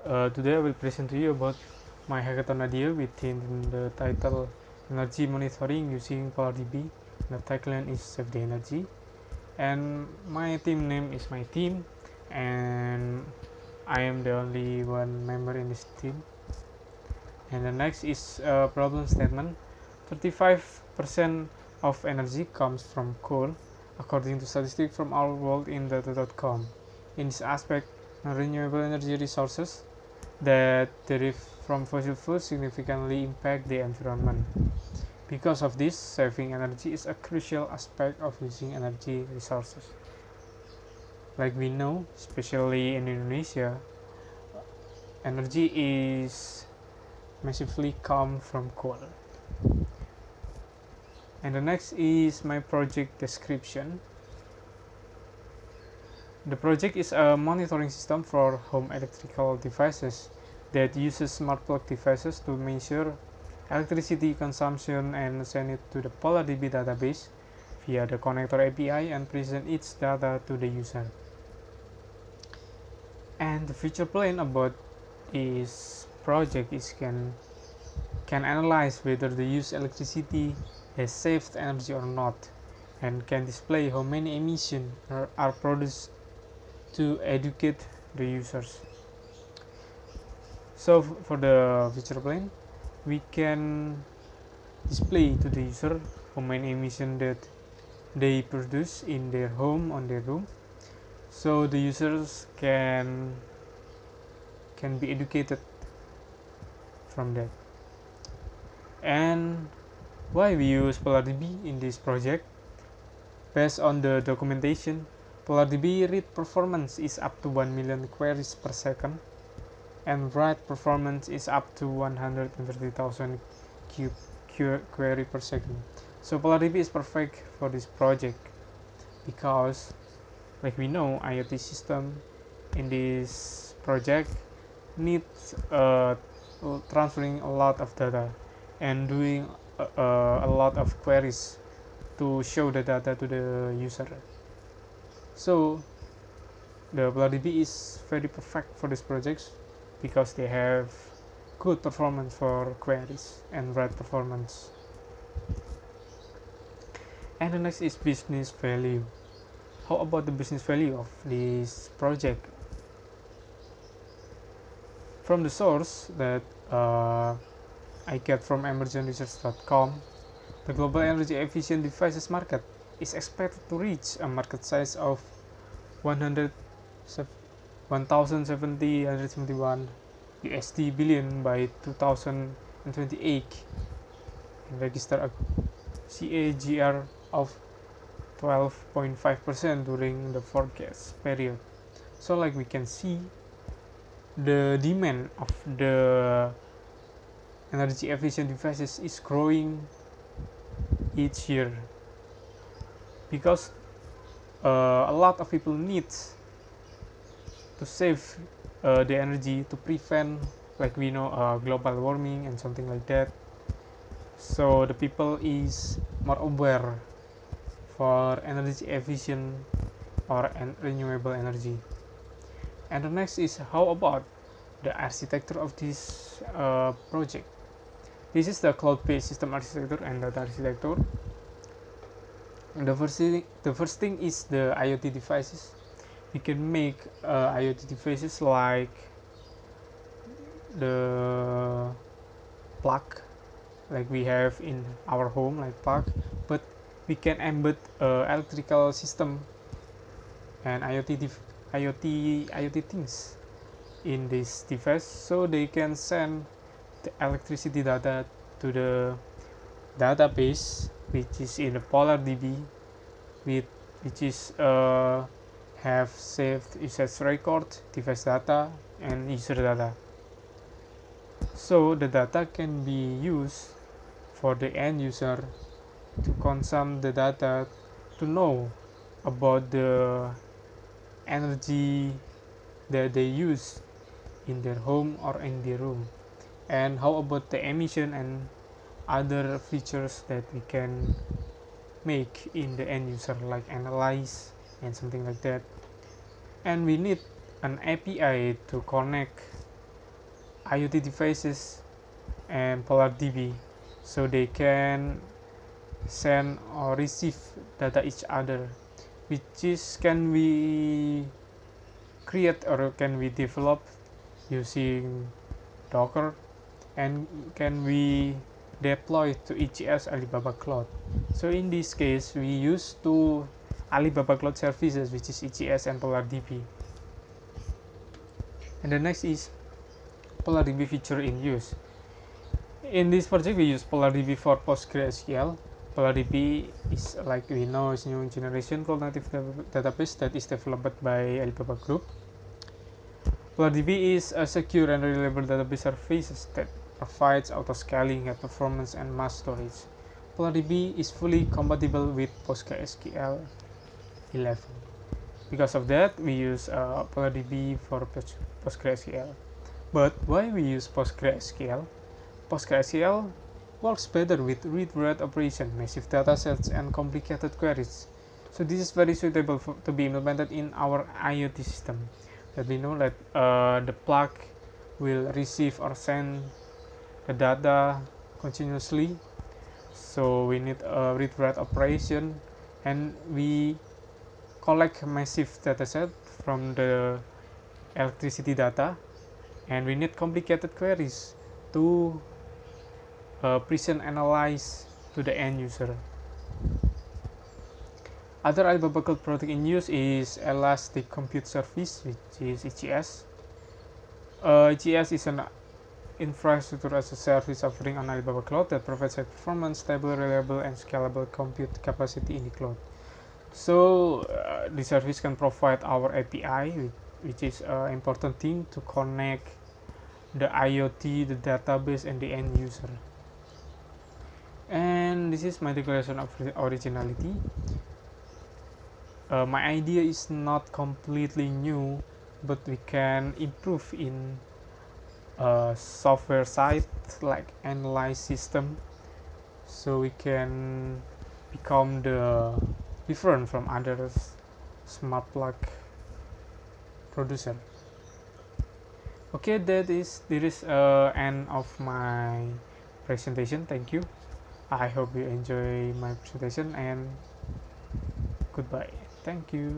Today I will present to you about my hackathon idea within the title Energy Monitoring using PolarDB. The tagline is Save the Energy, and my team name is my team, and I am the only one member in this team. And the next is a problem statement. 35% of energy comes from coal, according to statistics from our world in data.com. In this aspect, renewable energy resources that derive from fossil fuels significantly impact the environment. Because of this, saving energy is a crucial aspect of using energy resources. Like we know, especially in Indonesia, energy is massively come from coal. And the next is my project description. The project is a monitoring system for home electrical devices that uses smart plug devices to measure electricity consumption and send it to the PolarDB database via the connector API and present its data to the user. And the future plan about this project is can analyze whether the used electricity has saved energy or not, and can display how many emissions are produced to educate the users. So for the future plan, we can display to the user how many emissions that they produce in their home, on their room, so the users can be educated from that. And why we use PolarDB in this project? Based on the documentation, PolarDB read performance is up to 1 million queries per second, and write performance is up to 130,000 query per second. So PolarDB is perfect for this project because, like we know, IoT system in this project needs transferring a lot of data and doing a lot of queries to show the data to the user. So the PolarDB is very perfect for this project because they have good performance for queries and write performance. And the next is business value. How about the business value of this project? From the source that I get from emergentresearch.com, the global energy efficient devices market is expected to reach a market size of 1,771 USD billion by 2028 and register a CAGR of 12.5% during the forecast period. So like we can see, the demand of the energy efficient devices is growing each year because a lot of people need to save the energy to prevent, like we know, global warming and something like that. So the people is more aware for energy efficient or renewable energy. And the next is how about the architecture of this project. This is the cloud-based system architecture and data architecture. And the first thing is the IoT devices. We can make IoT devices like the plug, like we have in our home, like plug, but we can embed electrical system and IoT things in this device, so they can send the electricity data to the database, which is in the PolarDB, which is have saved usage record, device data, and user data. So the data can be used for the end user to consume the data to know about the energy that they use in their home or in their room. And how about the emission and other features that we can make in the end user, like analyze and something like that. And we need an API to connect IoT devices and PolarDB, so they can send or receive data each other, which is can we create or can we develop using Docker, and can we deploy to ECS Alibaba Cloud. So in this case, we use two Alibaba Cloud services, which is ECS and PolarDB. And the next is PolarDB feature in use. In this project, we use PolarDB for PostgreSQL. PolarDB is, like we know, is new generation cloud native database that is developed by Alibaba Group. PolarDB is a secure and reliable database service that provides auto-scaling, high performance, and mass storage. PolarDB is fully compatible with PostgreSQL 11. Because of that, we use PolarDB for PostgreSQL. But why we use PostgreSQL? PostgreSQL works better with read-write operation, massive datasets, and complicated queries. So this is very suitable to be implemented in our IoT system. That we know that the plug will receive or send the data continuously. So we need a read-write operation, and we collect massive dataset from the electricity data, and we need complicated queries to present analyze to the end user. Other Alibaba Cloud product in use is Elastic Compute Service, which is ECS. ECS is an infrastructure as a service offering on Alibaba Cloud that provides high performance, stable, reliable, and scalable compute capacity in the cloud. So the service can provide our API, which is an important thing to connect the IoT, the database, and the end user. And this is my declaration of originality. My idea is not completely new, but we can improve in software side like analyze system, so we can become the different from other smart plug producer. Okay, there is end of my presentation. Thank you. I hope you enjoy my presentation, and goodbye. Thank you.